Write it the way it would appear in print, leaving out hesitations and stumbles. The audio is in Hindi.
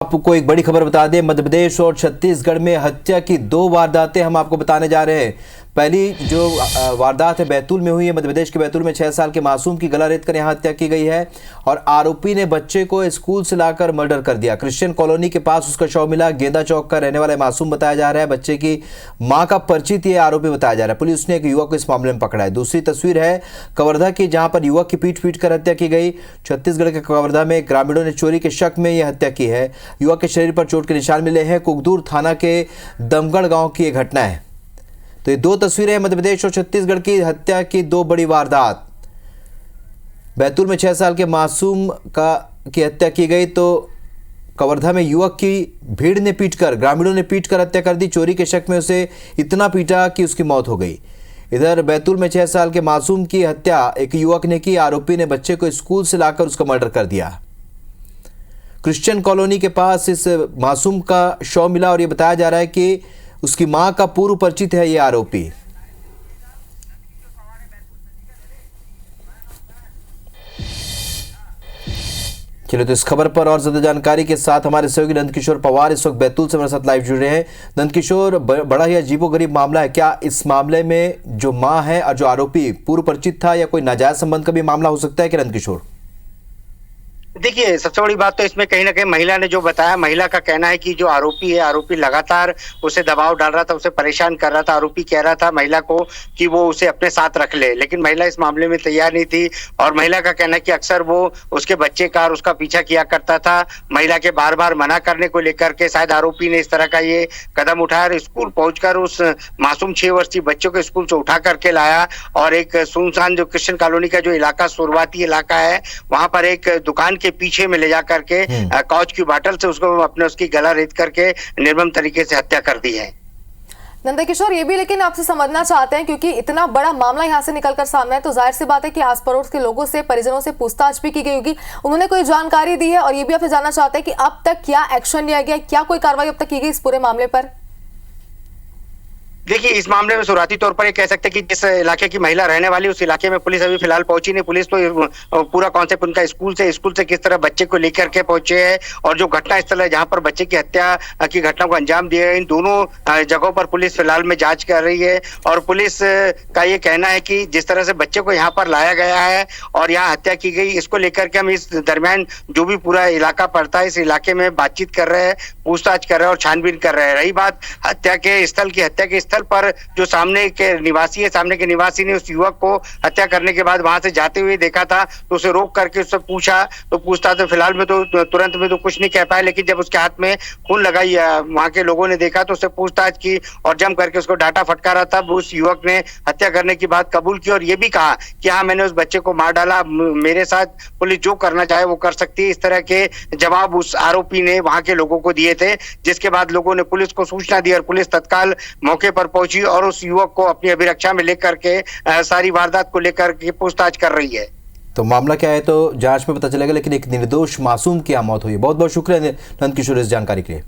आपको एक बड़ी खबर बता दें, मध्य प्रदेश और छत्तीसगढ़ में हत्या की 2 वारदातें हम आपको बताने जा रहे हैं। पहली जो वारदात है बैतूल में हुई है। मध्य प्रदेश के बैतूल में 6 साल के मासूम की गला रेत कर यहां हत्या की गई है और आरोपी ने बच्चे को स्कूल से लाकर मर्डर कर दिया। क्रिश्चियन कॉलोनी के पास उसका शव मिला। गेंदा चौक का रहने वाला मासूम बताया जा रहा है। बच्चे की मां का परिचित ये आरोपी बताया जा रहा है। पुलिस ने एक युवक को इस मामले में पकड़ा है। दूसरी तस्वीर है कवर्धा की, जहां पर युवक की पीट कर हत्या की गई। छत्तीसगढ़ के कवर्धा में ग्रामीणों ने चोरी के शक में यह हत्या की है। युवक के शरीर पर चोट के निशान मिले हैं। कुकदूर थाना के दमगढ़ गांव की यह घटना है। तो ये 2 तस्वीरें मध्य प्रदेश और छत्तीसगढ़ की हत्या की 2 बड़ी वारदात। बैतूल में 6 साल के मासूम की हत्या की गई, तो कवर्धा में युवक की भीड़ ने पीटकर, ग्रामीणों ने पीटकर हत्या कर दी। चोरी के शक में उसे इतना पीटा कि उसकी मौत हो गई। इधर बैतूल में 6 साल के मासूम की हत्या एक युवक ने की। आरोपी ने बच्चे को स्कूल से लाकर उसका मर्डर कर दिया। क्रिश्चियन कॉलोनी के पास इस मासूम का शव मिला और यह बताया जा रहा है कि उसकी मां का पूर्व परिचित है ये आरोपी। चलिए, तो इस खबर पर और ज्यादा जानकारी के साथ हमारे सहयोगी नंदकिशोर पवार इस वक्त बैतूल से हमारे साथ लाइव जुड़ रहे हैं। नंदकिशोर, बड़ा ही अजीबोगरीब मामला है। क्या इस मामले में जो मां है और जो आरोपी पूर्व परिचित था या कोई नाजायज संबंध का भी मामला हो सकता है क्या नंदकिशोर? देखिए, सबसे बड़ी बात तो इसमें कहीं ना कहीं महिला ने जो बताया, महिला का कहना है कि जो आरोपी है, आरोपी लगातार उसे दबाव डाल रहा था, उसे परेशान कर रहा था। आरोपी कह रहा था महिला को कि वो उसे अपने साथ रख ले, लेकिन महिला इस मामले में तैयार नहीं थी। और महिला का कहना है कि अक्सर वो उसके बच्चे का और उसका पीछा किया करता था। महिला के बार बार मना करने को लेकर के शायद आरोपी ने इस तरह का ये कदम उठाया और स्कूल पहुंचकर उस मासूम 6 वर्षीय बच्चों को स्कूल से उठा करके लाया और एक सुनसान जो क्रिश्चियन कॉलोनी का जो इलाका, शुरुआती इलाका है, वहां पर एक दुकान के पीछे में ले जा करके कांच की बोतल से उसकी गला रेत करके निर्मम तरीके से हत्या कर दी है। नंदकिशोर, ये भी लेकिन आपसे समझना चाहते हैं, क्योंकि इतना बड़ा मामला यहाँ से निकलकर सामने है, तो जाहिर सी बात है कि आस पड़ोस के लोगों से, परिजनों से पूछताछ भी की गई होगी। उन्होंने कोई जानकारी दी है और ये भी आपसे जानना चाहते हैं कि अब तक क्या एक्शन लिया गया, क्या कोई कार्रवाई अब तक की गई इस पूरे मामले पर? देखिए, इस मामले में शुरुआती तौर पर ये कह सकते हैं कि जिस इलाके की महिला रहने वाली, उस इलाके में पुलिस अभी फिलहाल पहुंची नहीं। पुलिस तो पूरा कॉन्सेप्ट उनका स्कूल से किस तरह बच्चे को लेकर के पहुंचे है और जो घटना स्थल है जहां पर बच्चे की हत्या की घटना को अंजाम दिया है, इन दोनों जगहों पर पुलिस फिलहाल में जांच कर रही है। और पुलिस का ये कहना है कि जिस तरह से बच्चे को यहाँ पर लाया गया है और यहाँ हत्या की गई, इसको लेकर के हम इस दरमियान जो भी पूरा इलाका पड़ता है, इस इलाके में बातचीत कर रहे हैं, पूछताछ कर रहे हैं और छानबीन कर रहे हैं। रही बात हत्या के स्थल पर जो सामने के निवासी ने उस युवक को हत्या करने के बाद वहां से जाते हुए देखा था, तो उसे रोक करके उससे पूछा, तो पूछताछ फिलहाल में तो तुरंत में तो कुछ नहीं कह पाया, लेकिन जब उसके हाथ में खून लगाई वहां के लोगों ने देखा तो उससे पूछताछ की और जम करके उसको डांटा फटकारा। तब उस युवक ने हत्या करने की बात कबूल की और ये भी कहा कि हाँ, मैंने उस बच्चे को मार डाला, मेरे साथ पुलिस जो करना चाहे वो कर सकती है। इस तरह के जवाब उस आरोपी ने वहां के लोगों को दिए थे, जिसके बाद लोगों ने पुलिस को सूचना दी और पुलिस तत्काल मौके पर पहुंची और उस युवक को अपनी अभिरक्षा में लेकर के सारी वारदात को लेकर के पूछताछ कर रही है। तो मामला क्या है तो जांच में पता चलेगा, लेकिन एक निर्दोष मासूम की मौत हुई है। बहुत बहुत शुक्रिया नंदकिशोर इस जानकारी के लिए।